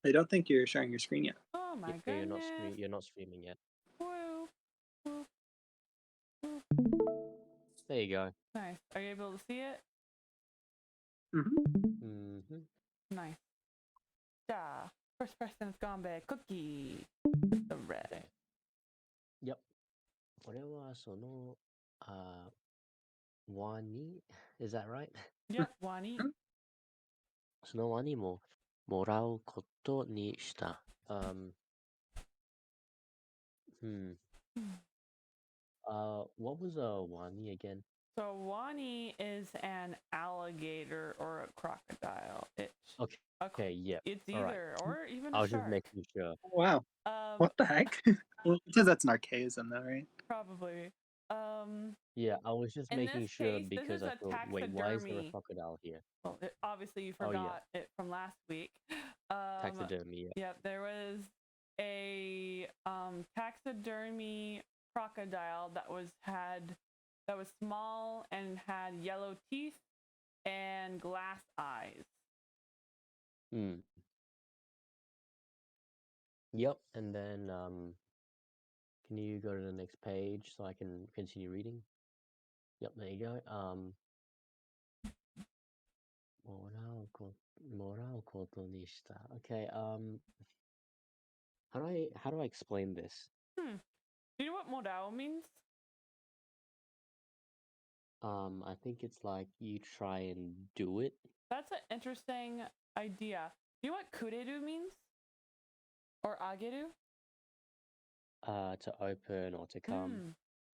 I don't think you're sharing your screen yet. Oh my Yeah, goodness. you're not streaming yet. Woo. Woo. Woo. There you go. Nice. Are you able to see it? Mm-hmm. Nice. Yeah. First person's gone by cookie. The red. Yep. これはその、ワニ Is that right? Yep, Wani. そのワニももらうことにした。What was a wani again? So Wani is an alligator or a crocodile. Okay, yeah. It's either right. or even I a was shark. just making sure. Wow. What the heck? Well, it says that's an archaism, though, right? Probably. Yeah, I was just in making this sure case, because this I is a thought, wait, why is there a taxidermy. crocodile here? Well, obviously you Oh, yeah. forgot it from last week. Taxidermy, yeah. Yep, there was a taxidermy crocodile that was small and had yellow teeth and glass eyes. Yep, and then can you go to the next page so I can continue reading? Yep, there you go. もらうことにした. Okay, how do I explain this? Do you know what morao means? I think it's like you try and do it. That's an interesting idea. Do you know what kureru means? Or ageru? To open or to come.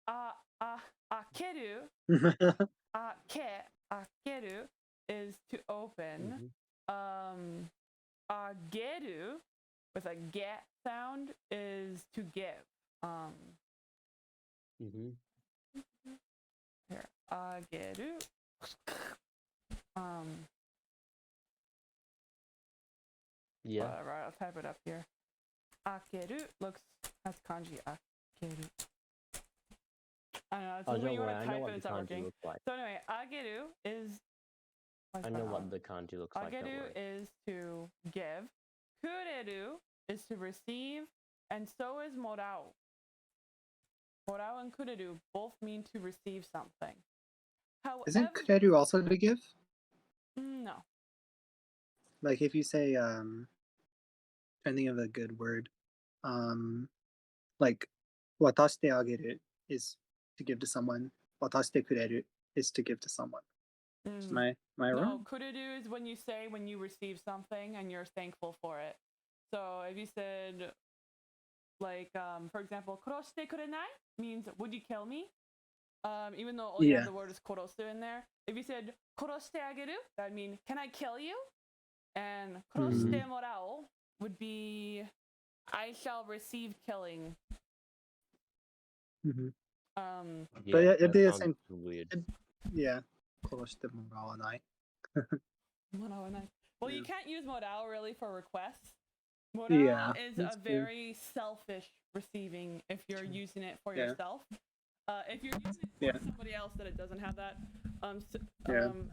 Akeru. Akeru is to open. Ageru with a get sound is to give. Here, ageru. Yeah. Whatever, I'll type it up here. Akeru looks, that's kanji. Akeru. I don't know. It's when you want to type it, it's not working. Like. So anyway, ageru is. I know what the kanji looks like. Ageru is to give. Kureru is to receive, and so is morao. Morao and kureru both mean to receive something. However, isn't kureru also to give? No. Like if you say, I'm thinking of a good word, like watashite ageru is to give to someone. Watashite kureru is to give to someone. Am I wrong? No, kureru is when you receive something and you're thankful for it. So if you said, like, for example, koroshite kurenai means would you kill me? Even though only the word is korosu in there. If you said koroshite ageru, that would mean can I kill you? And koroshite morao would be I shall receive killing. But yeah, it'd be the same. Weird. Yeah. Koroshite morawanai. Well, you can't use morao really for requests. Morao is a very selfish receiving if you're using it for yourself. If you're using it for somebody else, then it doesn't have that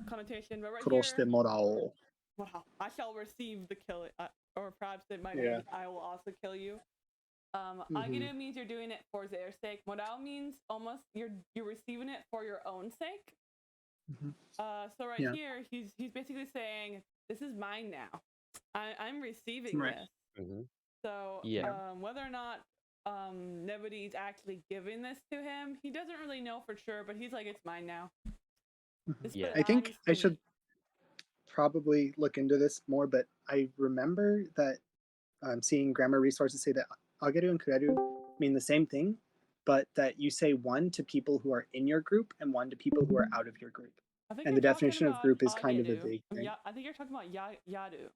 connotation. But right Koroshite morao. I shall receive the killing, or perhaps it might mean I will also kill you. Ageru means you're doing it for their sake. Morao means almost you're receiving it for your own sake. So right here, he's basically saying, this is mine now. I'm receiving this. So whether or not nobody's actually giving this to him, he doesn't really know for sure, but he's like, it's mine now. I think I should probably look into this more, but I remember that seeing grammar resources say that ageru and kureru mean the same thing, but that you say one to people who are in your group and one to people who are out of your group. And the definition of group is kind of a vague thing. I think you're talking about yaru.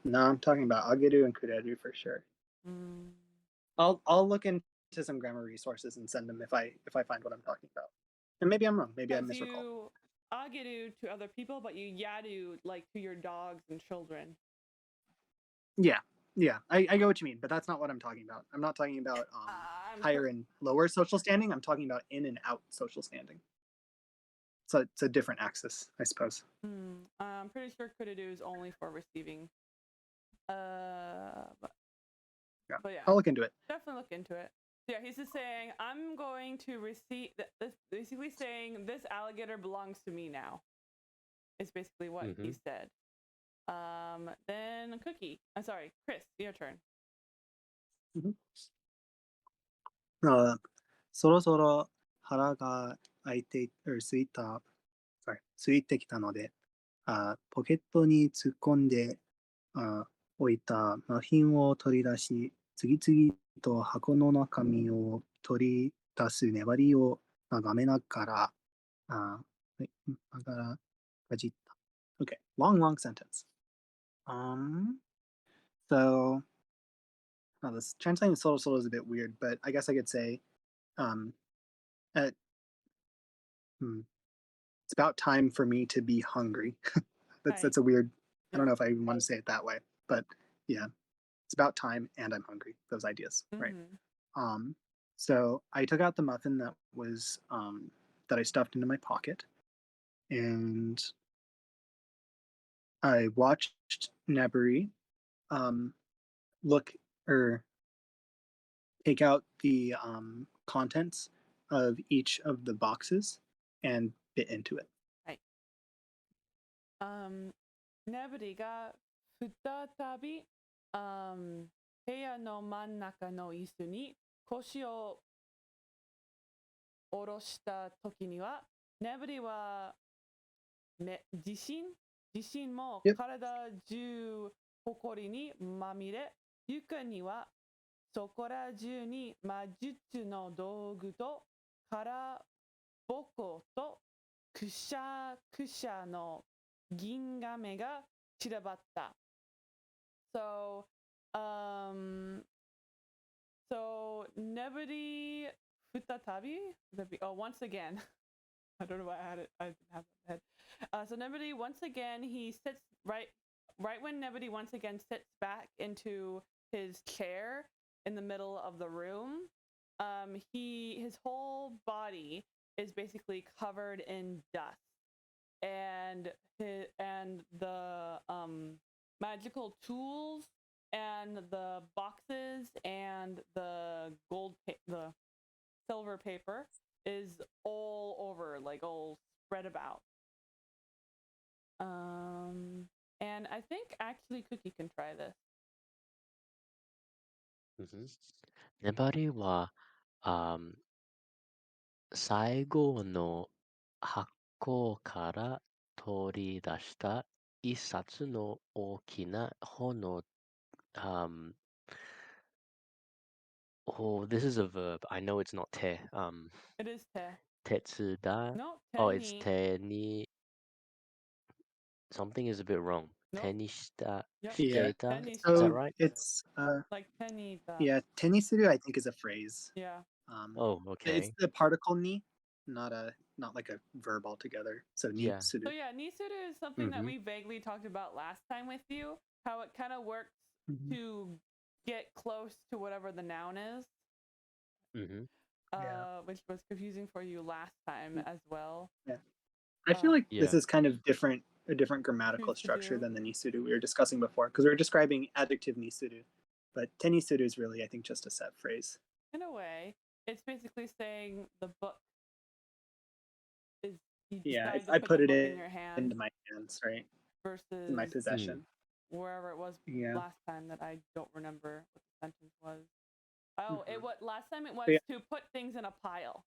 No, I'm talking about ageru and kureru for sure. I'll look into some grammar resources and send them if I find what I'm talking about. And maybe I'm wrong. Maybe I misrecall. You ageru to other people, but you yaru like to your dogs and children. Yeah, I get what you mean, but that's not what I'm talking about. I'm not talking about higher and lower social standing. I'm talking about in and out social standing. So it's a different axis, I suppose. I'm pretty sure kureru is only for receiving. But yeah, I'll look into it. Definitely look into it. Yeah, he's just saying, I'm going to receive this. Basically saying, this alligator belongs to me now. Is basically what he said. Then Cookie. I'm sorry, Chris, your turn. そろそろ腹が空いてきたので、ポケットに突っ込んで置いたマフィンを取り出し、次々と箱の中身を取り出す粘りを眺めながら、かじった。Okay, long sentence. So, this translating solo is a bit weird, but I guess I could say, at, it's about time for me to be hungry. That's a weird. I don't know if I even want to say it that way, but yeah, it's about time and I'm hungry. Those ideas, right? So I took out the muffin that was that I stuffed into my pocket, and I watched Neburi look or take out the contents of each of the boxes and bit into it. ネブリが再び部屋の真ん中の椅子に腰を下ろした時には、ネブリは自信も体中埃にまみれ、床にはそこら中に魔術の道具と空ぼことくしゃくしゃの銀亀が散らばった。So, Nebudi Futatabi? Once again. I don't know why I didn't have that head. So Nebudi, once again, he sits right when Nebudi once again sits back into his chair in the middle of the room. His whole body is basically covered in dust, and the magical tools and the boxes and the the silver paper is all over, like all spread about. And I think actually Cookie can try this. 粘りは、最後の箱から取り出した一冊の大きな本の、this is a verb. I know it's not te. It is te. 手伝 No, Oh, it's te ni. 手に Something is a bit wrong. Nope. 手にしたし Yeah. ていた Tenni Is that So right? it's like tenita. yeah, tenisuru I think is a phrase. Yeah. Oh, It's okay. the particle ni, not like a verb altogether. So ni Yeah. suru. So yeah, nisuru is something that we vaguely talked about last time with you. How it kind of works to get close to whatever the noun is. Which was confusing for you last time as well. Yeah. I feel like Yeah. this is kind of a different grammatical structure than the nisuru we were discussing before, because we were describing adjective nisuru, but tenisuru is really, I think, just a set phrase. In a way, it's basically saying the book is. I put it in your hand into my hands, right? Versus in my possession. Wherever it was last time that I don't remember what the sentence was. Oh, last time it was to put things in a pile.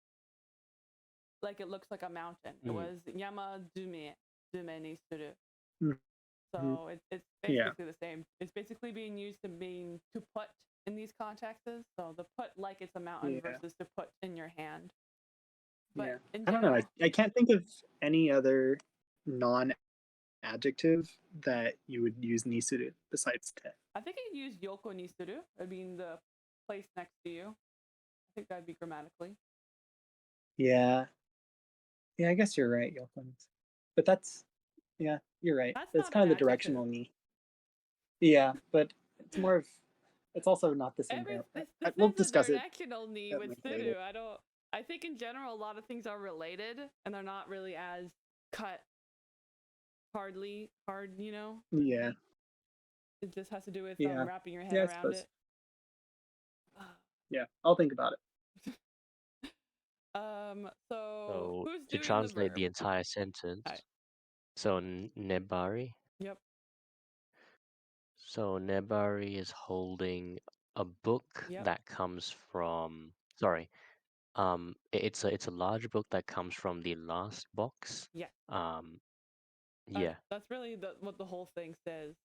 Like it looks like a mountain. It was yama dume ni suru. So it's basically the same. It's basically being used to put in these contexts. So the put like it's a mountain versus to put in your hand. But in general, I don't know. I can't think of any other non-adjective that you would use nisuru besides te. I think I could use yoko nisuru. I mean the place next to you. I think that'd be grammatically. Yeah, I guess you're right, yoko. But that's you're right. That's kind of the directional ni. Yeah, but it's more of. It's also not the same. We'll discuss it. Directional ni with suru. I think in general a lot of things are related and they're not really as hard, you know? Yeah. It just has to do with Yeah. wrapping your head Yeah, I around suppose. it. Yeah, I'll think about it. So So who's to doing translate the the verb? entire sentence, Hi. so Nebari. Yep. So Nebari is holding a book Yep. that comes from. Sorry, it's a large book that comes from the last box. Yeah. Yeah. That's really what the whole thing says.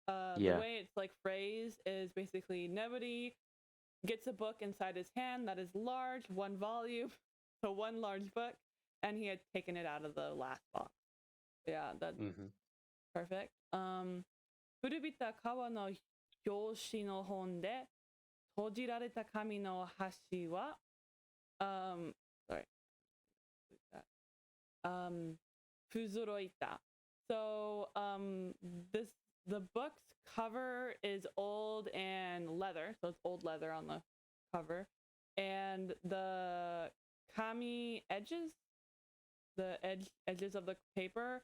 The Yeah. way it's like phrased is basically Nebari gets a book inside his hand that is large, one volume, so one large book, and he had taken it out of the last box. Yeah, that's perfect. 古びた川の表紙の本で閉じられた紙の端は、sorry,不揃いた. So the book's cover is old and leather, so it's old leather on the cover, and the kami edges, the edges of the paper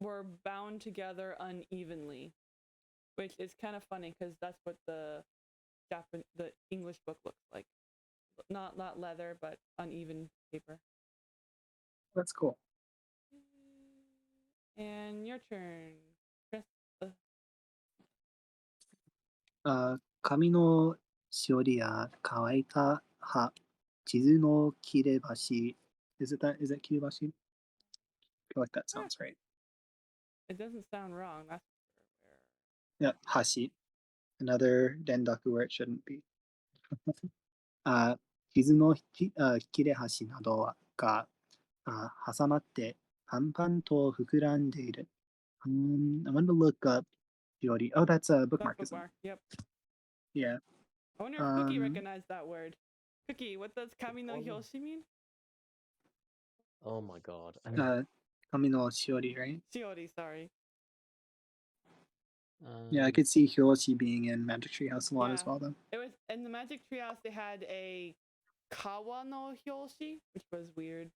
were bound together unevenly, which is kind of funny because that's what the English book looks like. Not leather, but uneven paper. That's cool. And your turn, Chris. 紙のしおりや乾いた葉、地図の切れ端. Is it切れ端? I feel like that sounds right. It doesn't sound wrong. That's Yeah, hashi. Another dendaku where it shouldn't be. 地図の切れ端などが挟まってパンパンと膨らんでいる. I want to look up Shiori. Oh, that's a bookmark. That's bookmark. Yep. Yeah. I wonder if Cookie recognized that word. Cookie, what does kami no hyoshi mean? Oh my god. Kami no shiori, right? Shiori, sorry. Yeah, I could see hyoshi being in Magic Tree House a lot as Yeah. well, though. It was in the Magic Treehouse. They had a kawa no hyoshi, which was weird.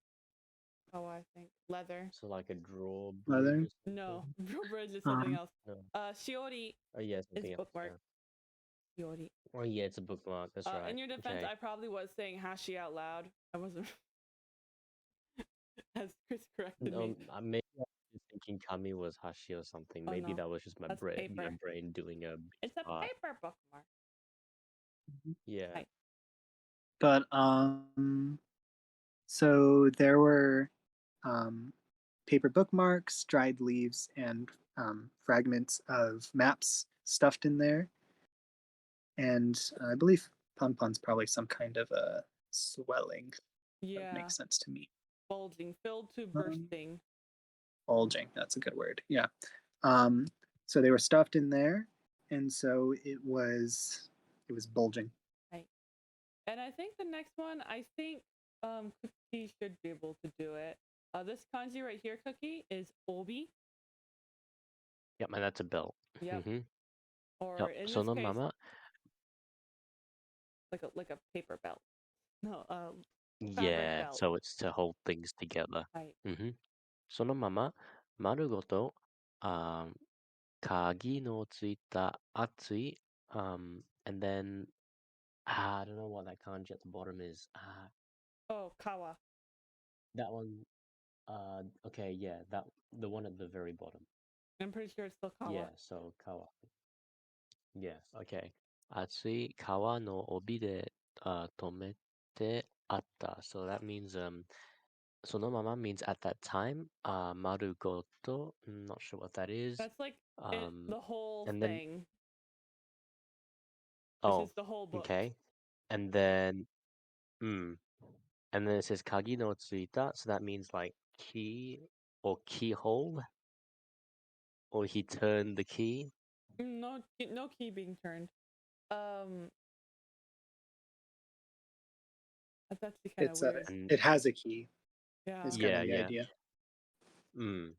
Kawa, I think leather. So like a drawbridge. Leather? No, drawbridge is something else. No. Shiori Oh yeah, is something else. bookmark. Yeah. Shiori. Oh yeah, it's a bookmark. That's right. In your defense, okay. I probably was saying hashi out loud. I wasn't. As Chris corrected me. Maybe I was thinking kami was hashi or something. Oh, Maybe no. that was just my That's brain. paper. My brain doing a. It's a paper bookmark. Yeah. Hi. But so there were paper bookmarks, dried leaves, and fragments of maps stuffed in there. And I believe Ponpon's probably some kind of a swelling. Yeah. That makes sense to me. Bulging, filled to bursting. Bulging, that's a good word. Yeah. So they were stuffed in there, and so it was bulging. Right. And I think the next one, Cookie should be able to do it. This kanji right here, Cookie, is obi. Yep, and that's a belt. Yep. Or Yep. in this So no case, mama. like a paper belt. No, Yeah, belt. so it's to hold things together. Right. そのまま丸ごと鍵のついた熱い and then I don't know what that kanji at the bottom is. Oh, kawa. That one. Okay, yeah, the one at the very bottom. I'm pretty sure it's still kawa. Yeah, so kawa. Yeah, okay. 熱い川の帯で止めてあった. So that means そのまま means at that time. 丸ごと, not sure what that is. That's like the whole and thing. Then, This is the whole book. Okay. And then it says kagi no tsuita, so that means like key or keyhole. Or he turned the key. No key being turned. That's actually kind of weird. It has a key. Yeah. It's kind of the idea. And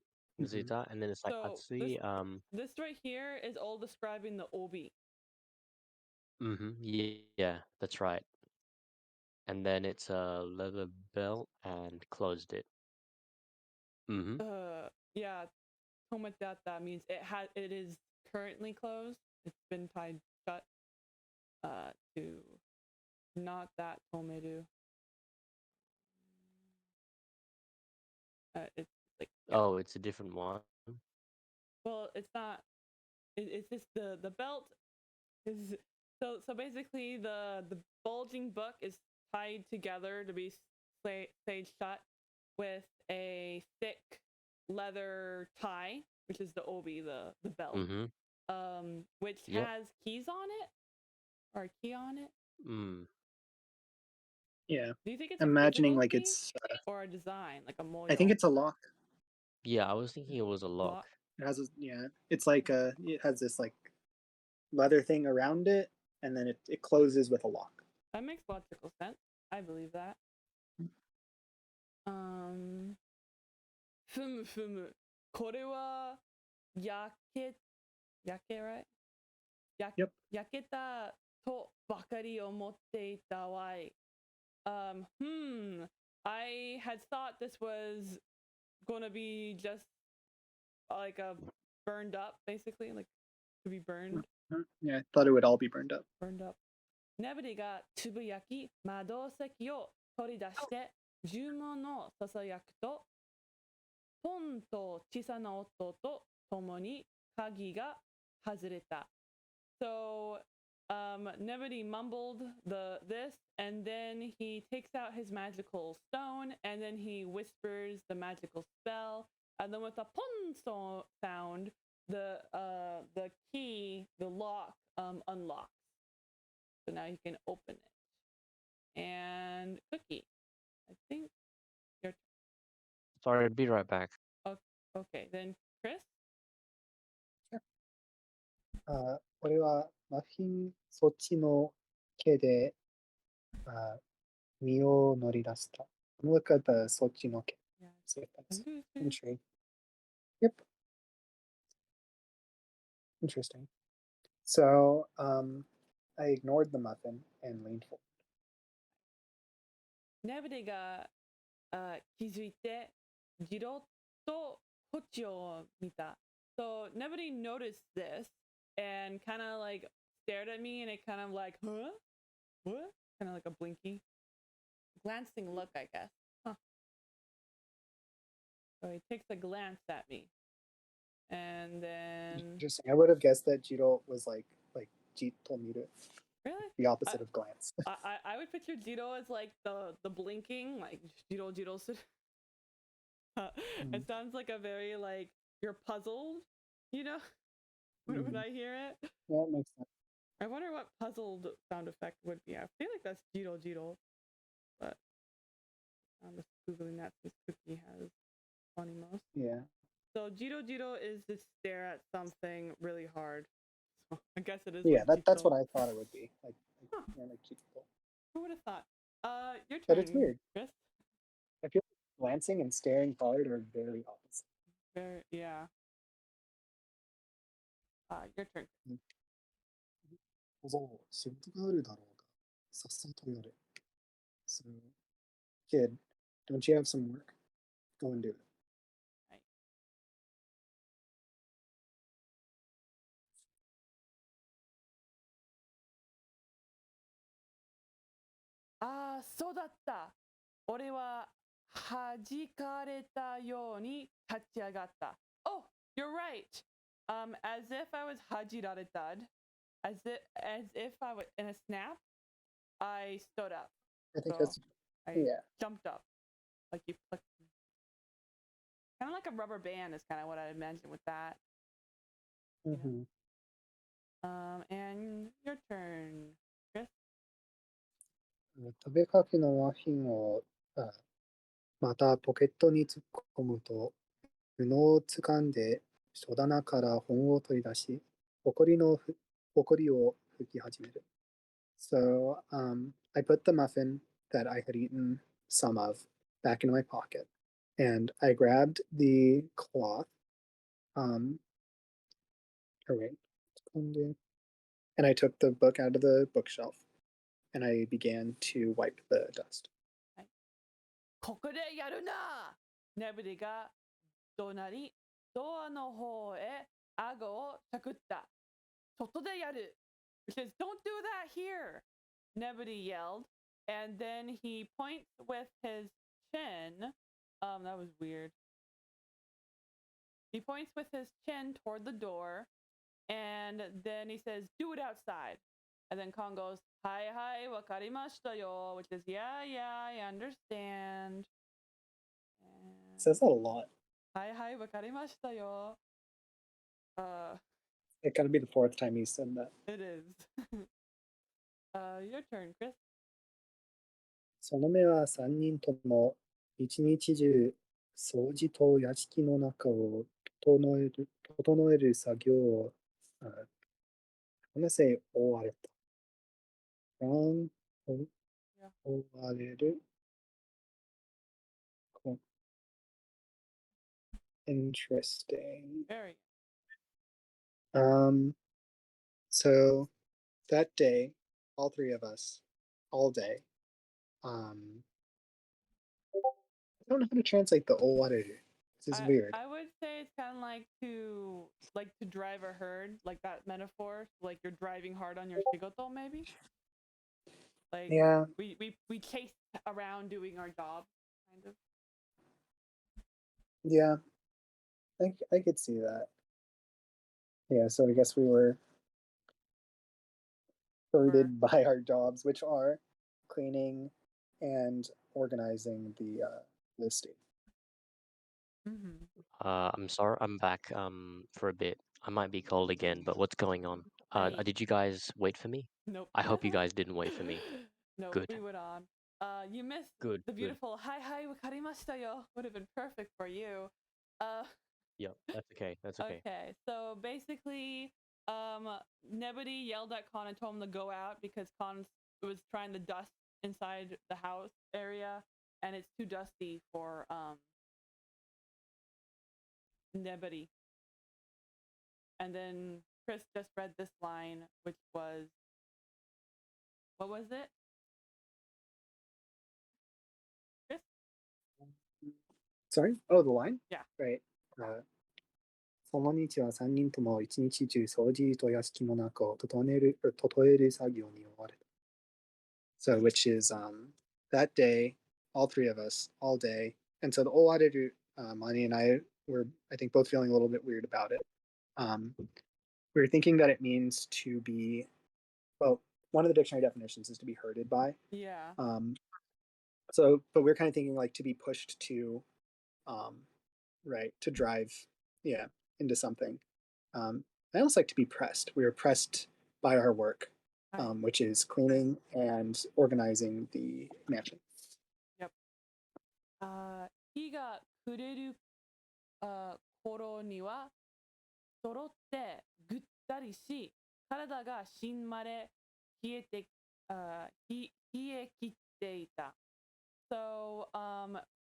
then it's like So atsui. This right here is all describing the obi. Yeah, that's right. And then it's a leather belt and closed it. Yeah, tomatata means it is currently closed. it's been tied shut to not that tomeru. It's like Oh, it's a different one. well, it's not. It's just the belt is so basically the bulging book is tied together to be stayed shut with a thick leather tie, which is the obi, the belt, which has keys on it or a key on it. Yeah. Do you think it's imagining a like key it's or a design, like a moyo? I think it's a lock. Yeah, I was thinking it was a lock. It has it's like it has this like leather thing around it, and then it closes with a lock. That makes logical sense. I believe that. Fumu. これは焼け right? Yep. 焼けたとばかり思っていたわい。I had thought this was gonna be just like a burned up, basically, like to be burned. Yeah, I thought it would all be burned up. Burned up. ネブリがつぶやき、窓石を取り出して呪文をささやくと、ポンと小さな音とともに鍵が外れた。So, Nebody mumbled this, and then he takes out his magical stone, and then he whispers the magical spell, and then with a pon sound, the key, the lock, unlocks. So now you can open it. And Cookie, I think your turn. Sorry, I'll be right back. Okay, then Chris? これはマフィンそっちの毛で身を乗り出した。Look at the そっちの毛。See if that's intriguing. Yep. Interesting. So I ignored the muffin and leaned forward. ネブリが気づいてじろっとこっちを見た。So Nebody noticed this and kind of like stared at me, and it kind of like, huh? What? Kind of like a blinky, glancing look, I guess. Huh. So he takes a glance at me, and then. Interesting. I would have guessed that Jiro was like Jito miru. Really? The opposite of glance. I would picture Jiro as like the blinking, like Jiro. It sounds like a very like you're puzzled, you know, when I hear it. Yeah, it makes sense. I wonder what puzzled sound effect would be. I feel like that's Jiro, but I'm just googling that since Cookie has funny most. Yeah. So Jiro is to stare at something really hard. So I guess it is. Yeah, like that's what I thought it would be. Like Jito. Who would have thought? Your turn. But it's weird. Chris? I feel like glancing and staring hard are very opposite. Very, yeah. Your turn. 小僧、仕事があるだろうが、さっさとやれ。So, kid, don't you have some work? Go and do it. Right. そうだった。俺は弾かれたように立ち上がった。Oh, you're right. As if I was hajiratad, as if I was in a snap, I stood up. I think So that's I jumped up, like you, kind of like a rubber band is kind of what I imagine with that. Mm-hmm. And your turn, Chris. 食べかけのマフィンをまたポケットに突っ込むと、布を掴んで書棚から本を取り出し、ほこりを拭き始める。So, I put the muffin that I had eaten some of back in my pocket, and I grabbed the cloth, and I took the book out of the bookshelf, and I began to wipe the dust. ここでやるな。ネブリが怒鳴り、ドアの方へ顎をしゃくった。Toto de yaru. Which is, don't do that here, Nebody yelled. And then he points with his chin. That was weird. He points with his chin toward the door. And then he says, do it outside. And then Kon goes, hi, wakarimashita yo, which is, yeah, I understand. And It says that a lot. hi, wakarimashita yo. It gotta be the 4th time he said that. It is. Your turn, Chris. その目は3人とも一日中掃除と屋敷の中を整える作業を追われた。追われる。Interesting. Very. So that day, all 3 of us, all day, I don't know how to translate the owareru. This is weird. I would say it's kind of like to drive a herd, like that metaphor. Like you're driving hard on your shigoto, maybe. Like yeah, we chase around doing our job, kind of. Yeah, I could see that. Yeah, so I guess we were herded by our jobs, which are cleaning and organizing the listing. I'm sorry, I'm back for a bit. I might be cold again, but what's going on? Did you guys wait for me? Nope. I hope you guys didn't wait for me. No, Good. we went on. You missed Good. the beautiful hi wakarimashita yo. Would have been perfect for you. Yep, that's okay. That's okay. Okay, so basically, Nebody yelled at Kon and told him to go out because Kon was trying to dust inside the house area, and it's too dusty for Nebody. And then Chris just read this line, which was, what was it? Chris? Sorry? Oh, the line? Yeah. Right. その日は3人とも一日中掃除と屋敷の中を整える作業に追われた。So, which is that day, all 3 of us, all day. And so the owareru, Mani and I were, I think, both feeling a little bit weird about it. We were thinking that it means to be, well, one of the dictionary definitions is to be herded by. Yeah. So, but we're kind of thinking like to be pushed to, right, to drive, into something. I almost like to be pressed. We were pressed by our work, which is cleaning and organizing the mansion. Yep. 日が暮れる頃には揃ってぐったりし、体がしんまれ冷え切っていた。So,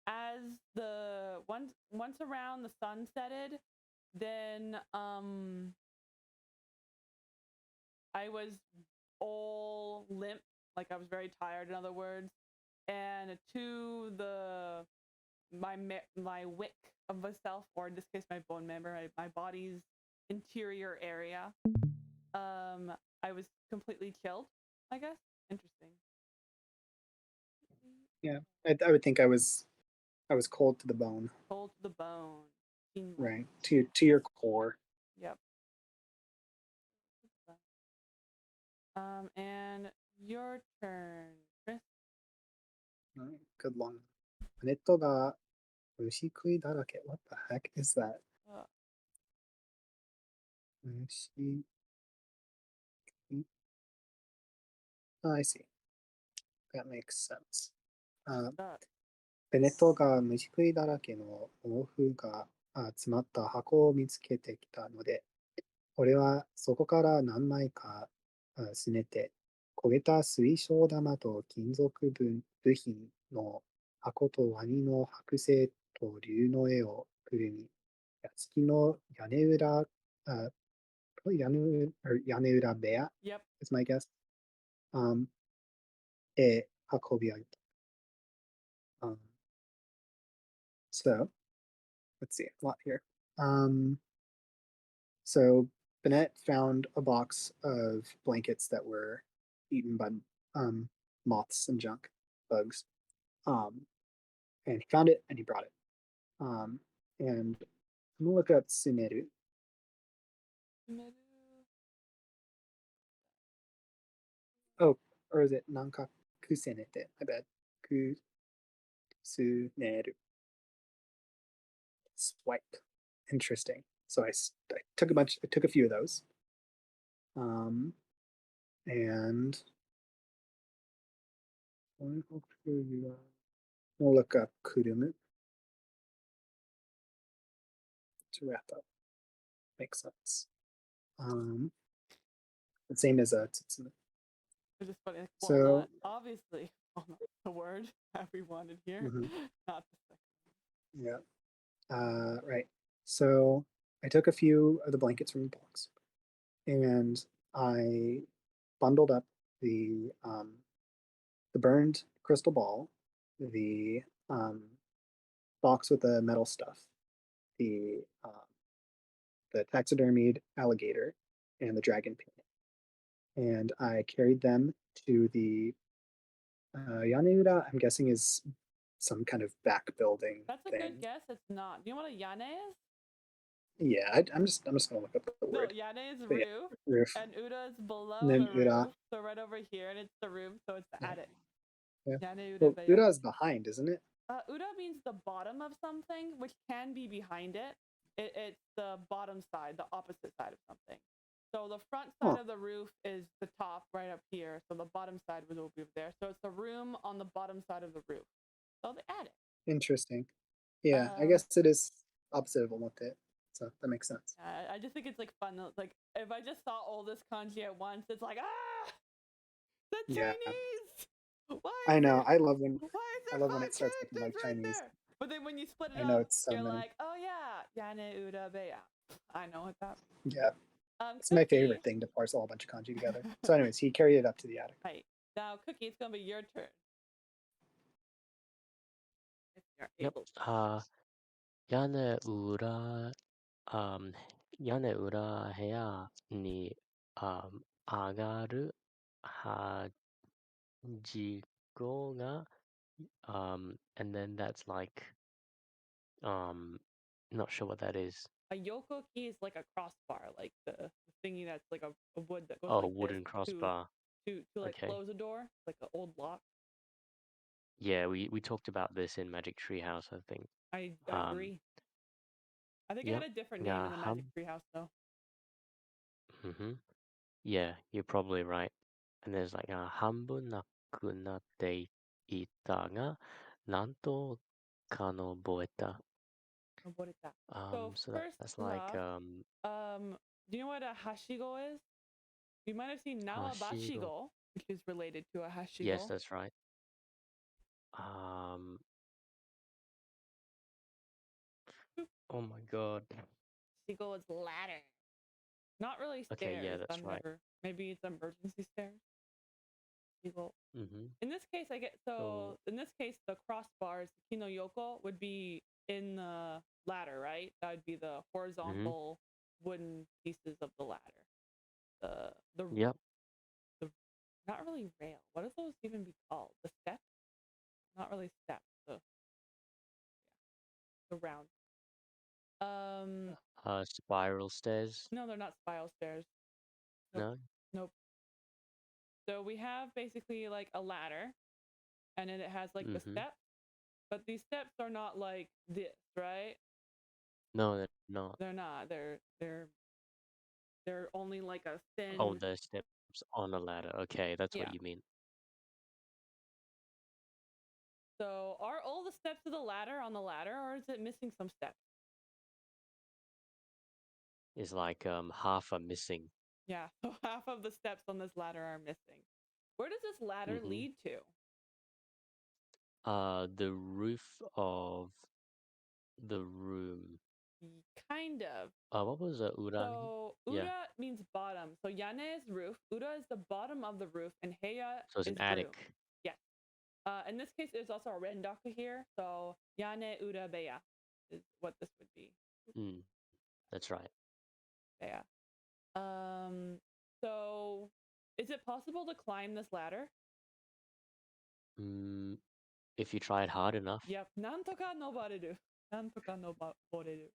as the once around the sun setted, then I was all limp, like I was very tired, in other words, and to my wick of myself, or in this case my bone member, my body's interior area, I was completely chilled, I guess. Interesting. Yeah, I would think I was cold to the bone. Cold to the bone. Right, to your core. Yep. And your turn, Chris. Good one. ネットが虫食いだらけ. What the heck is that? 虫。Oh, I see. That makes sense. ネットが虫食いだらけの毛布が詰まった箱を見つけてきたので、俺はそこから何枚かすねて、焦げた水晶玉と金属部品の箱とワニの剥製と竜の絵をくるみ、屋敷の屋根裏部屋 Yep. is my guess. へ運び上げた。So, let's see, a lot here. So Bennett found a box of blankets that were eaten by moths and junk bugs. And he found it and he brought it. And I'm gonna look up Sumeru. Oh, or is it Nankakusenete? My bad. Kusuneru. Swipe. Interesting. So I took a few of those. And we'll look up Kurumu to wrap up. Makes sense. The same as Tsutsumu. It's just funny. Like, so walnut, obviously, walnut, the word that we wanted here, not the second. Yeah. Right. So I took a few of the blankets from the box, and I bundled up the burned crystal ball, the box with the metal stuff, the taxidermied alligator, and the dragon pin. And I carried them to the Yaneura, I'm guessing is some kind of back building. That's a good guess. It's not. Do you know what a yane is? Yeah, I'm just gonna look up the word. No, yane is roof, and uda is below and the roof. So right over here, and it's the roof, so it's the attic. Yeah. Yane well, uda is behind, isn't it? Uda means the bottom of something, which can be behind it. It's the bottom side, the opposite side of something. So the front side of the roof is the top right up here. So the bottom side will be over there. So it's the room on the bottom side of the roof. So the attic. Interesting. Yeah, I guess it is opposite of omote. So that makes sense. I just think it's like fun. Like if I just saw all this kanji at once, it's like the Chinese. Why? I know. I love when it starts looking like Chinese. There? But then when you split it I know up, it's so you're many. like, oh yeah, yane uda beya. I know what that. Yeah. It's my favorite thing to parse a whole bunch of kanji together. So, anyways, he carried it up to the attic. Right. Now, Cookie, it's gonna be your turn. If you're Yep. able. Yane ura heya ni agaru hajiko ga and then that's like not sure what that is. A yokoki is like a crossbar, like the thingy that's like a wood that goes like wooden this crossbar. To like close a door, like an old lock. Yeah, we talked about this in Magic Treehouse, I think. I agree. I think it had a different name in the Magic Treehouse though. Yeah, you're probably right. And there's like a hanbun naku natte ita ga nanto kano boeta. So that's like do you know what a hashigo is? You might have seen nawabashigo, which is related to a hashigo. Yes, that's right. Oh my god. Hashigo is ladder. Not really stairs. Okay, yeah, that's right. Maybe it's emergency stairs. In this case, in this case, the crossbars, the kinoyoko, would be in the ladder, right? That would be the horizontal wooden pieces of the ladder. Yep. The not really rail. What would those even be called? The steps? Not really steps. The round. Spiral stairs. No, they're not spiral stairs. Nope. So we have basically like a ladder, and then it has like the steps, but these steps are not like this, right? No, they're not. They're not. They're only like a thin. Oh, the steps on a ladder. Okay, that's what you mean. So are all the steps of the ladder on the ladder, or is it missing some steps? Is like half are missing. Yeah, so half of the steps on this ladder are missing. Where does this ladder lead to? The roof of the room. Kind of. What was it? Ura? So uda means bottom. So yane is roof. Uda is the bottom of the roof, and heya so it's is an attic. Room. Yes. In this case, there's also a rendaku here. So yane uda beya is what this would be. That's right. Beya. So is it possible to climb this ladder? If you tried hard enough. Yep. なんとか登れる。なんとか登れる。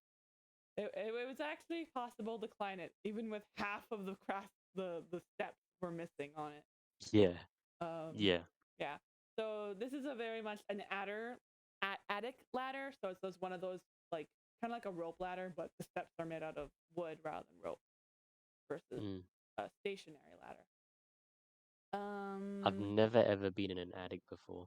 It was actually possible to climb it, even with half of the steps were missing on it. Yeah. Yeah. So this is a very much an attic ladder. So it's one of those like kind of like a rope ladder, but the steps are made out of wood rather than rope versus a stationary ladder. I've never ever been in an attic before.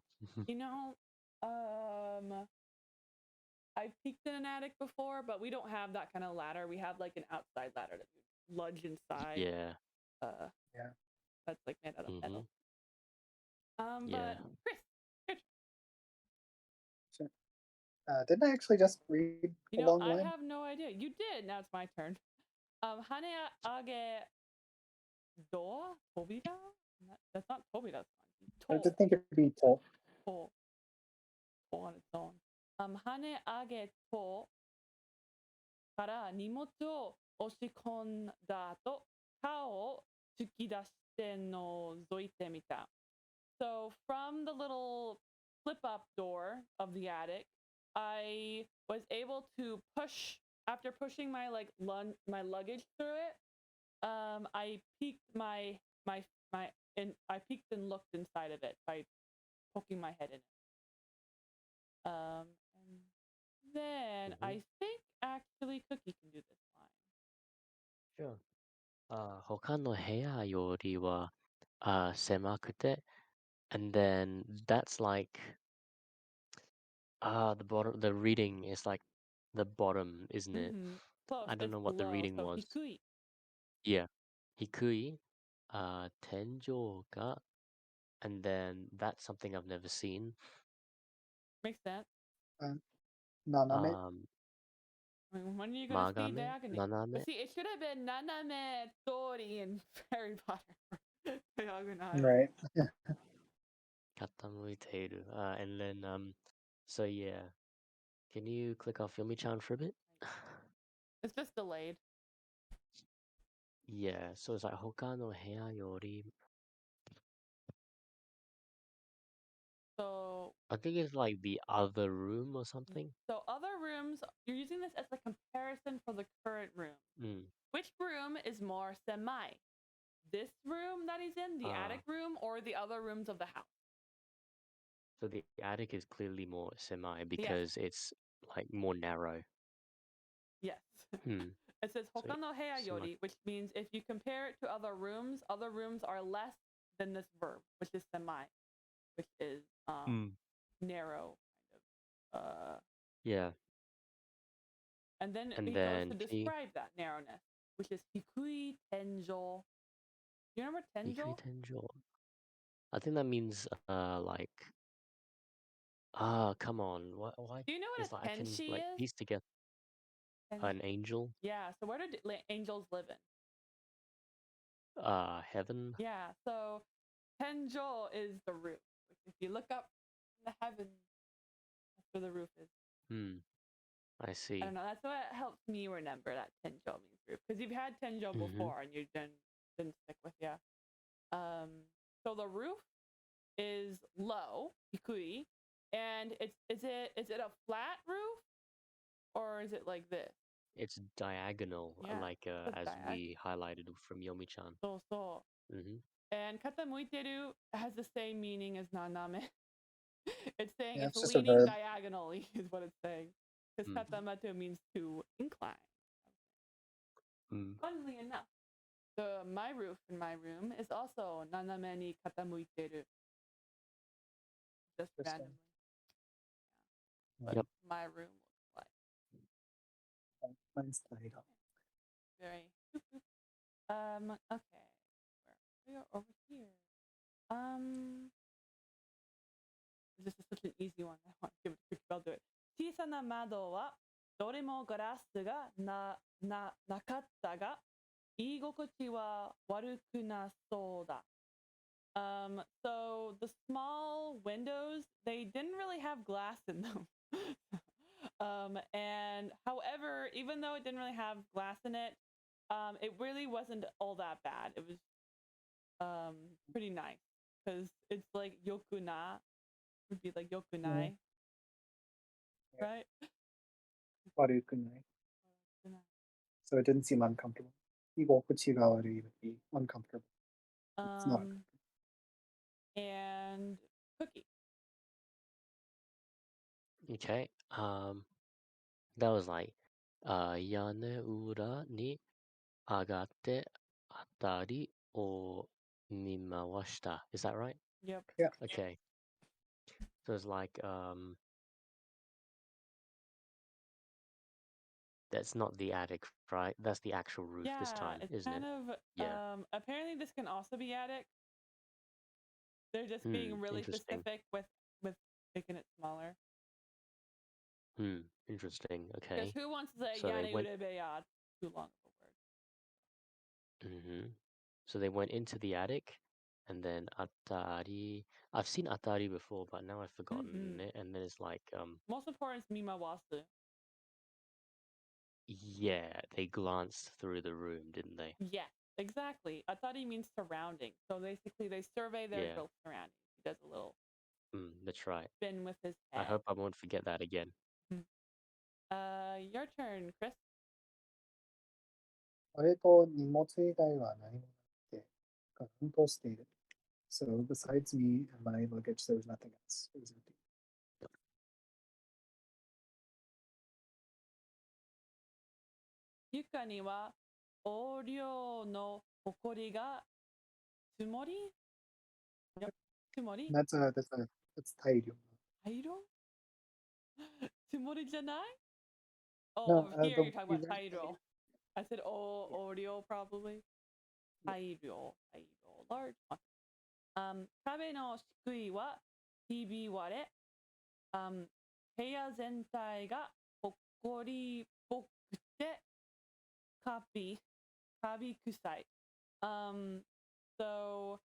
I've peeked in an attic before, but we don't have that kind of ladder. We have like an outside ladder that you lunge inside. Yeah. That's like made out of metal. Yeah. But Chris, good. Sure. Didn't I actually just read a long line? I have no idea. You did. Now it's my turn. Hane age do tobira? That's not tobira. I did think it'd be toll. Toll on its own. 跳ね上げとから荷物を押し込んだ後、顔を突き出して覗いてみた。So from the little flip-up door of the attic, I was able to push, after pushing my my luggage through it, I peeked I peeked and looked inside of it by poking my head in it. And then I think actually Cookie can do this line. Sure. 他の部屋よりは狭くて and then that's like the bottom, the reading is like the bottom, isn't it? Close. I don't It's know what the below, reading so was. 低い. Yeah. 低い天井が and then that's something I've never seen. Makes sense. Naname. When are you going to speed Magame? diagonally? Naname? But see, it should have been Naname Tori in Harry Potter. Diagonal. Right. Katamuiteru. And then so yeah. Can you click off Yomi-chan for a bit? It's just delayed. Yeah, so it's like hoka no heya yori. So I think it's like the other room or something. So other rooms, you're using this as a comparison for the current room. Which room is more semi? This room that he's in, the attic room, or the other rooms of the house? So the attic is clearly more semi because it's like more narrow. Yes. It says hoka no heya yori, which means if you compare it to other rooms are less than this verb, which is semi, which is narrow kind of. Yeah. And then he goes to describe that narrowness, which is hikui tenjo. Do you remember tenjo? Hikui tenjo. I think that means like come on. Why Do you know what a tenshi I can, like, is? piece together an angel? Yeah, so where do angels live in? Heaven. Yeah, so tenjo is the roof. If you look up in the heavens, that's where the roof is. I see. I don't know. That's what helps me remember that tenjo means roof, because you've had tenjo before and you didn't stick with you. So the roof is low, hikui, and is it a flat roof or is it like this? It's diagonal, like as we highlighted from Yomi-chan. So. And katamuiteru has the same meaning as naname. It's saying it's leaning diagonally, is what it's saying. Because katamatu means to incline. Funnily enough, my roof in my room is also naname ni katamuiteru. Just randomly. What my room looks like. Mine's tied up. Very. Okay. We are over here. This is such an easy one. I want to give it a quick spell to it. 小さな窓はどれもガラスがなかったが、居心地は悪くなそうだ。So the small windows, they didn't really have glass in them. And however, even though it didn't really have glass in it, It really wasn't all that bad. It was pretty nice because it's like yokuna would be like yokunai, right? Warukunai. So it didn't seem uncomfortable. Igokuchigawari would be uncomfortable. It's not. And cookie. Okay. That was like yane ura ni agate atari o mimawashita. Is that right? Yep. Yeah. Okay. So it's like that's not the attic, right? That's the actual roof this time, it's isn't kind it? of Yeah. apparently this can also be attic. They're just being really Interesting. specific with making it smaller. Interesting. Because Okay. who wants to say So they went. Yaneurebe too long of a word? So they went into the attic, and then atari. I've seen atari before, but now I've forgotten it. And then it's like Most important is mimawasu. Yeah, they glanced through the room, didn't they? Yeah, exactly. Atari means surrounding. So basically, they survey their Yeah. surroundings. He does a little That's right. spin with his I head. hope I won't forget that again. Your turn, Chris. 荷物以外は何もなくて、運動している。So besides me and my luggage, there was nothing else. It was empty. 床には横領の埃が積もり Yep. 積もり That's大量。大量積もりじゃない Oh, No, over here the- you're talking about 大量 I said Oreo probably. 大量 large one. 壁の低いはひび割れ。部屋全体がほこりっぽくてカビ臭い。So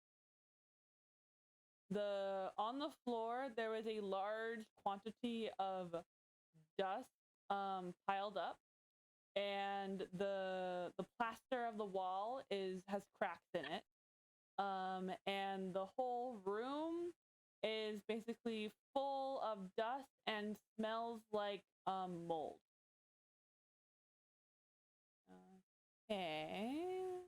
on the floor there was a large quantity of dust piled up, and the plaster of the wall has cracks in it, and the whole room is basically full of dust and smells like mold. Okay.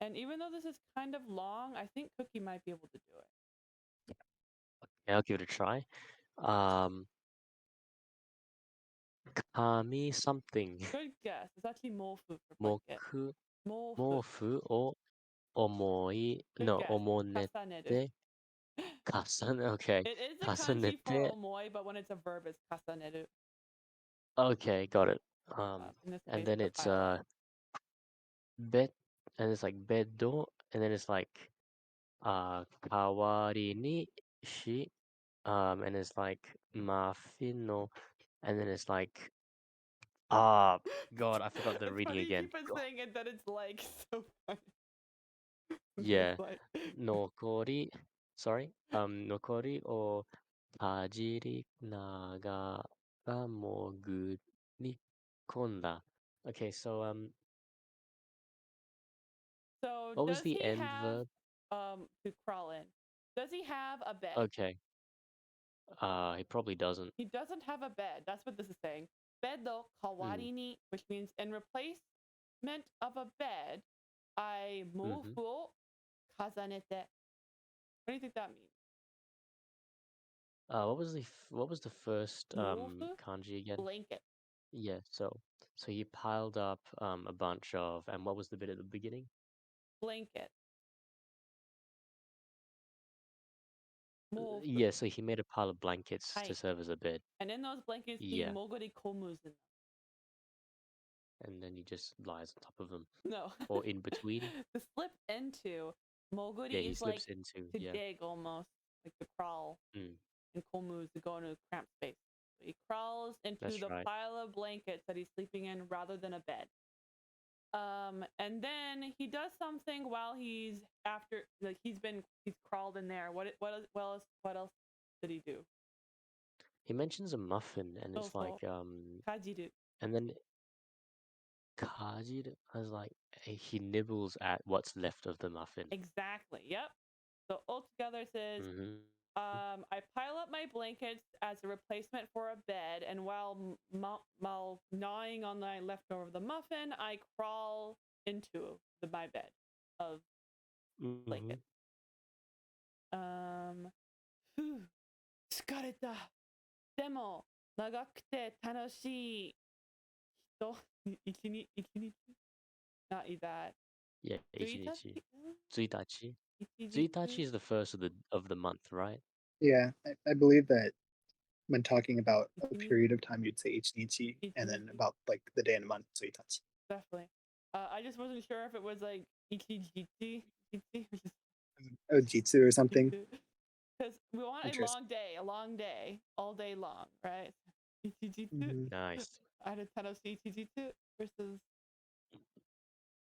And even though this is kind of long, I think Cookie might be able to do it. Okay, I'll give it a try. Kami something. Good guess. It's actually mofu for blanket. Mofu o omoi. Good No, guess. omonete. Kasaneru. Okay. It is the kanji for Kasanete. omoi, but when it's a verb, it's kasaneru. Okay, got it. In this And case, then the it's pile up. bed, and it's like beddo, and then it's like kawari ni shi, and it's like mafino, and then it's like God, I forgot the It's reading funny again. you keep on saying it that it's like so funny. Yeah. Like... Nokori, sorry. Nokori o tajiri naga ga moguri konda. Okay, so So what was does the he end have verb? to crawl in? Does he have a bed? Okay. He probably doesn't. He doesn't have a bed. That's what this is saying. Beddo kawari ni, which means in replacement of a bed, I mofu o kazanete. What do you think that means? What was the first Mofu? kanji again? Blanket. Yeah, so he piled up a bunch of, and what was the bit at the beginning? Blanket. Mofu. Yeah, so he made a pile of blankets to serve as a bed. And in those blankets, Yeah. he moguri komus in them. And then he just lies on top of them. No. Or in between. To slip into. Moguri Yeah, he is slips like into, to dig almost. Like to crawl. And komu is to go into a cramped space. So he crawls into the pile of blankets that he's sleeping in rather than a bed. And then he does something while he's crawled in there. What else did he do? He mentions a muffin, and it's like kajiru. and then kajiru as like he nibbles at what's left of the muffin. Exactly. Yep. So altogether it says, Mm-hmm. I pile up my blankets as a replacement for a bed, and while gnawing on the leftover of the muffin, I crawl into my bed of blankets. Phew, 疲れた。でも、長くて楽しい人、一日 Not eat that. Yeah, Tsuitachi? Tsuitachi. Ichijitsu? Tsuitachi is the first of the month, right? Yeah, I believe that when talking about a period of time, you'd say ichinichi, and then about like the day and the month, suitachi. Definitely. I just wasn't sure if it was like ichijitsu, Oh, jitsu or something. because we want a long day, all day long, right? Ichijitsu. Nice. I had a Tanoshi ichijitsu versus,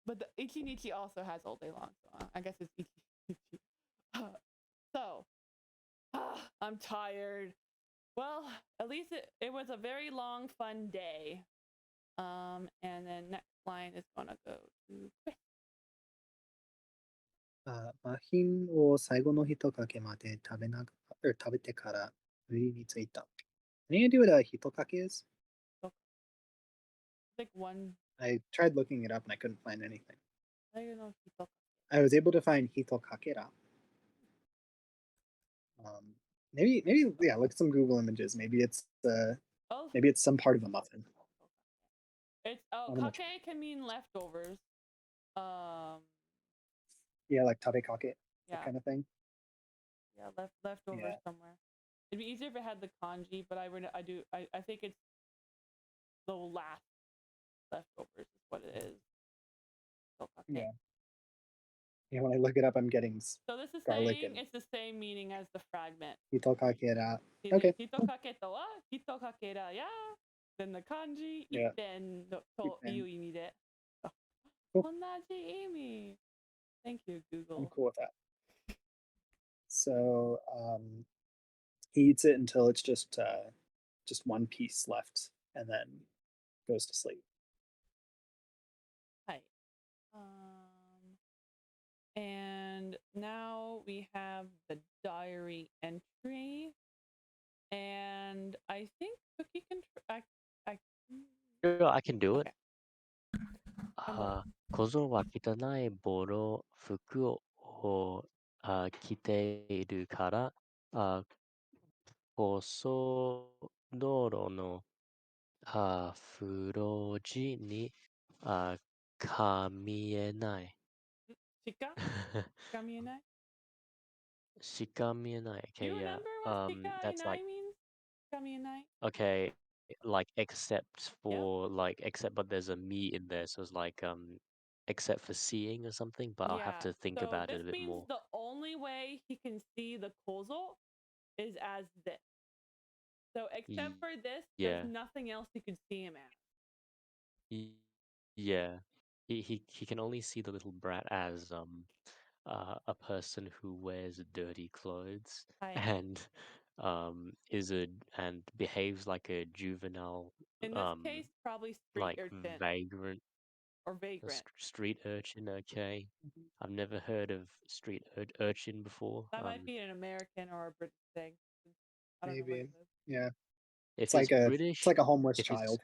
but the ichinichi also has all day long, so I guess it's ichinichi. So, I'm tired. Well, at least it was a very long, fun day. And then next line is gonna go to Chris. マフィンを最後の一かけまで食べてから上についた。Any idea what a hitokake is? Like one. I tried looking it up and I couldn't find anything. I don't know hitokake. I was able to find hitokakera. Maybe yeah, look at some Google images. Maybe it's some part of a muffin. It's kake can mean leftovers. Yeah, like tabekake, that kind of thing. Yeah, leftovers somewhere. It'd be easier if it had the kanji, but I think it's the last leftovers is what it is. Yeah. Yeah, when I look it up, I'm getting so this is garlic saying it's the same meaning as the fragment. Hitokakera. Okay. Hitokake to wa hitokakera ya. Then the kanji, itten to iu imi de. Onaji imi. Thank you, Google. I'm cool with that. So he eats it until it's just one piece left, and then goes to sleep. Hi. And now we have the diary entry, and I think Cookie can. Sure, I can do it. 小僧は汚いボロ服を着ているから高速道路の風呂地に見えない。しか見えない? しか見えない. Okay, Do you yeah. remember what That's like means? しか見えない? Okay, like except for but there's a me in there, so it's like except for seeing or something, but I'll have to think about it a bit more. The only way he can see the kozo is as this. So except for this, there's nothing else he could see him as. Yeah. He can only see the little brat as a person who wears dirty clothes and and behaves like a juvenile, in this case probably street like urchin. vagrant or vagrant. Street urchin, okay. I've never heard of street urchin before. That might be an American or a British thing. I don't know Maybe. what it is. Yeah. If It's British, like a homeless child.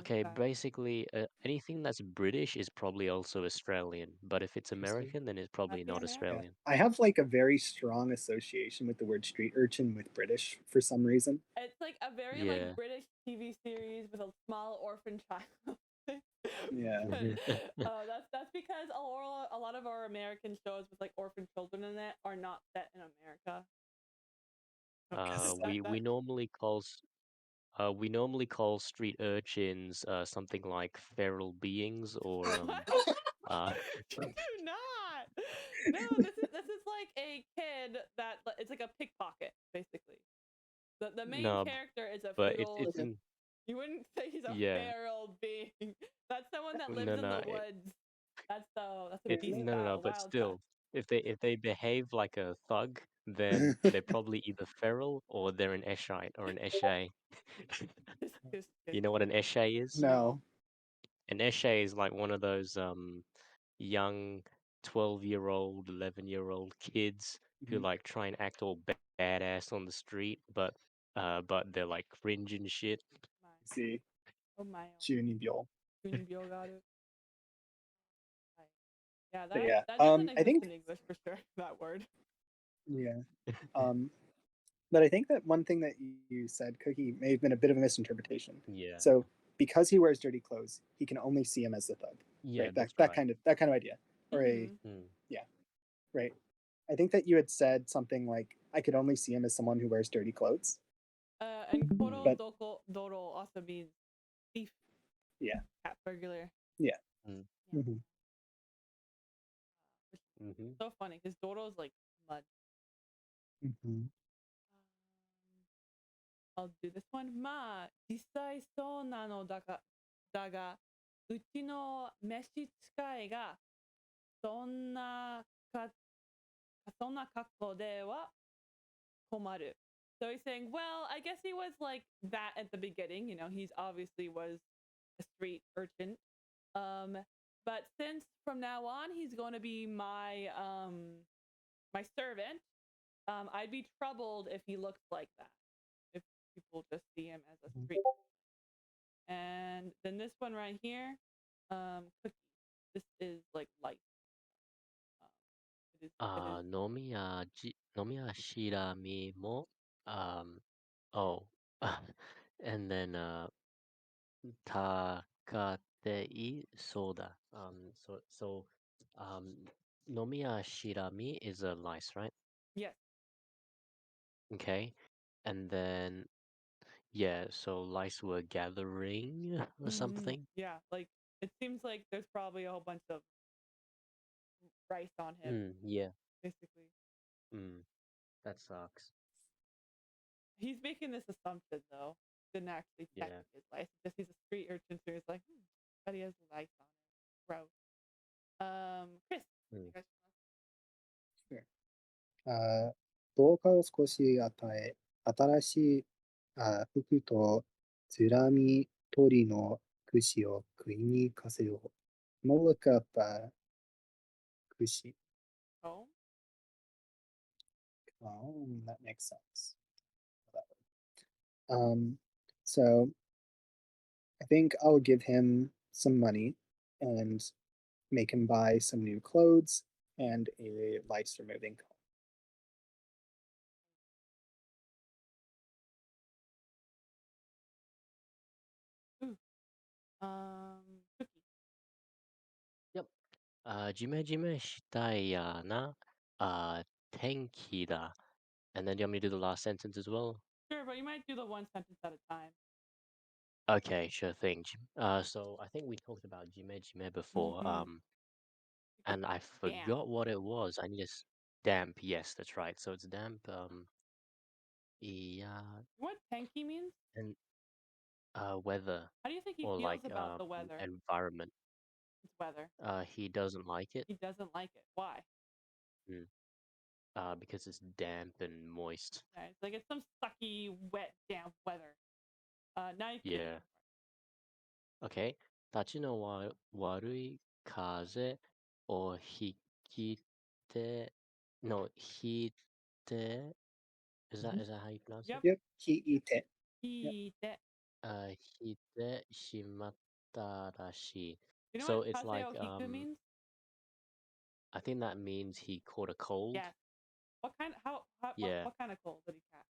Okay, basically anything that's British is probably also Australian, but if it's American, then it's probably not Australian. I have like a very strong association with the word street urchin with British for some reason. It's like a very like British TV series with a small orphan child. Yeah. That's because a lot of our American shows with like orphan children in it are not set in America. We normally call street urchins something like feral beings or Do not. No, this is like a kid that it's like a pickpocket basically. The main character is a feral. You wouldn't say he's a feral being. That's someone that lives in the woods. That's a beast. No, but still, if they behave like a thug, then they're probably either feral or they're an Eshite or an Eshe. You know what an Eshe is? No. And Eshe is like one of those young 12-year-old, 11-year-old kids who like try and act all badass on the street, but they're like cringe and shit. See, お前を中二病. 中二病がある。Yeah, But that, yeah, that doesn't I exist think in English for sure, that word. yeah. But I think that one thing that you said, Cookie, may have been a bit of a misinterpretation. Yeah. So because he wears dirty clothes, he can only see him as the thug. Yeah, right? that's That right. kind of idea. Or right. I think that you had said something like, I could only see him as someone who wears dirty clothes. And koro doro also means thief. Yeah. Cat burglar. Yeah. So funny because Doro's like mud. I'll do this one. まあ、実際そうなのだが、うちの召使いがそんな格好では困る. So he's saying, well, I guess he was like that at the beginning. You know, he's obviously was a street urchin. But since from now on he's going to be my my servant, I'd be troubled if he looks like that. If people just see him as a street. And then this one right here, cookie. This is like light. It is. 飲みやしらみも oh and then 高ていそうだ so飲みやしらみ is a lice, right? Yes. Okay, and then yeah, so lice were gathering or something. Yeah, like it seems like there's probably a whole bunch of rice on him. Yeah. Basically. That sucks. He's making this assumption though. Didn't actually check his lice. Just he's a street urchin, so he's like, but he has lice on it. Gross. Chris. Sure. 10日を少し与え、新しい服とつらみ取りの串を食いに行かせよう。Now look up kushi. Oh, that makes sense. So I think I'll give him some money and make him buy some new clothes and a lice removing comb. cookie. Yep. ジメジメしたいやな天気だ. And then do you want me to do the last sentence as well? Sure, but you might do the one sentence at a time. Okay, sure thing. So I think we talked about jime jime before. And I forgot what it was. I need to damp. Yes, that's right. So it's damp. Yeah. What tenki means? And weather. How do you think he or feels like about the weather? environment. It's weather. He doesn't like it. He doesn't like it. Why? Because it's damp and moist. Okay, it's like it's some sucky, wet, damp weather. Now you can. Yeah. Okay. 立ちの悪い風をひきて no ひいて is that how you pronounce it? Yep. Hiite. ひいて. ひいてしまったらしい. You know So what it's like Kaseo means? I think that means he caught a cold. Yes. What kind? What kind of cold did he catch?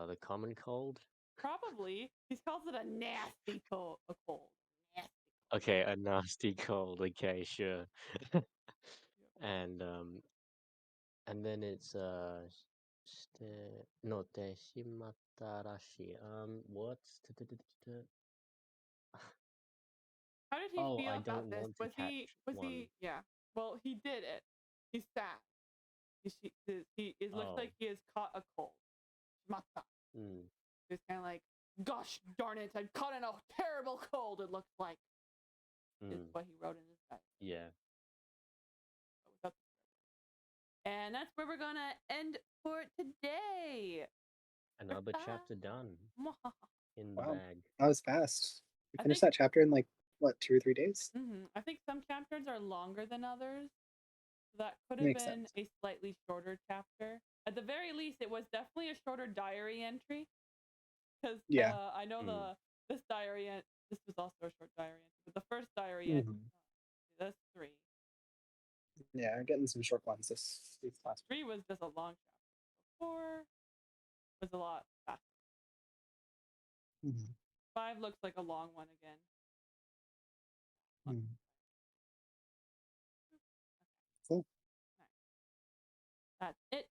The common cold. Probably. He calls it a nasty cold. A cold. Nasty. Okay, a nasty cold. Okay, sure. And then it's no te shimatarashi. What's How did he oh, feel I about don't this? want to catch one. Yeah. Well, he did it. He's sad. It looks like he has caught a cold. Shimata. It's kind of like, gosh darn it, I've caught in a terrible cold, it looks like. Is what he wrote in his diary. Yeah. And that's where we're gonna end for today. Another chapter done. In the bag. That was fast. We finished that chapter in like what, 2 or 3 days? I think some chapters are longer than others. That could have Makes been sense. a slightly shorter chapter. At the very least, it was definitely a shorter diary entry. Because Yeah. I know this diary this was also a short diary entry, but the first diary Mhm. entry, that's 3. Yeah, getting some short ones these last. 3 was just a long chapter. 4 was a lot faster. 5 looks like a long one again. Cool. That's it